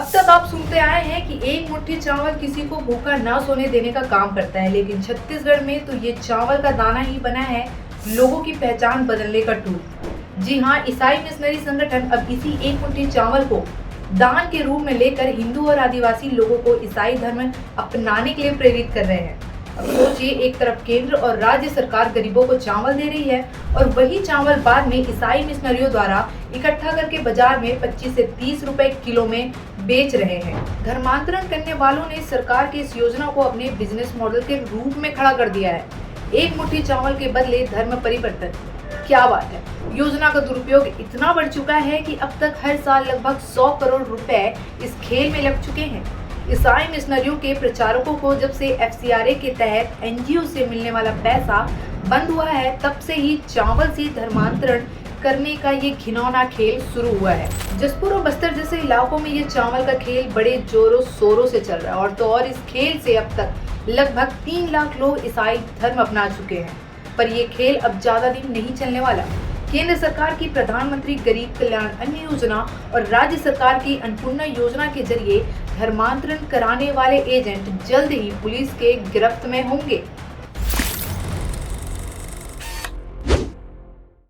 अब तक आप सुनते आए हैं कि एक मुट्ठी चावल किसी को भूखा ना सोने देने का काम करता है, लेकिन छत्तीसगढ़ में तो ये चावल का दाना ही बना है लोगों की पहचान बदलने का टूल। जी हाँ, ईसाई मिशनरी संगठन अब इसी एक मुट्ठी चावल को दान के रूप में लेकर हिंदू और आदिवासी लोगों को ईसाई धर्म अपनाने के लिए प्रेरित कर रहे हैं। अब सोचिए, एक तरफ केंद्र और राज्य सरकार गरीबों को चावल दे रही है और वही चावल बाद में ईसाई मिशनरियों द्वारा इकट्ठा करके बाजार में 25 से 30 रुपए किलो में बेच रहे हैं। धर्मांतरण करने वालों ने सरकार की इस योजना को अपने बिजनेस मॉडल के रूप में खड़ा कर दिया है। एक मुट्ठी चावल के बदले धर्म परिवर्तन, क्या बात है। योजना का दुरुपयोग इतना बढ़ चुका है कि अब तक हर साल लगभग 100 करोड़ रुपए इस खेल में लग चुके हैं। ईसाई मिशनरियों के प्रचारकों को जब से FCRA के तहत NGO से मिलने वाला पैसा बंद हुआ है, तब से ही चावल से धर्मांतरण करने का ये घिनौना खेल शुरू हुआ है। जसपुर और बस्तर जैसे इलाकों में ये चावल का खेल बड़े जोरों शोरों से चल रहा है और तो और इस खेल से अब तक लगभग 3 लाख लोग ईसाई धर्म अपना चुके हैं। पर ये खेल अब ज्यादा दिन नहीं चलने वाला। केंद्र सरकार की प्रधानमंत्री गरीब कल्याण अन्न योजना और राज्य सरकार की अन्नपूर्णा योजना के जरिए धर्मांतरण कराने वाले एजेंट जल्द ही पुलिस के गिरफ्त में होंगे।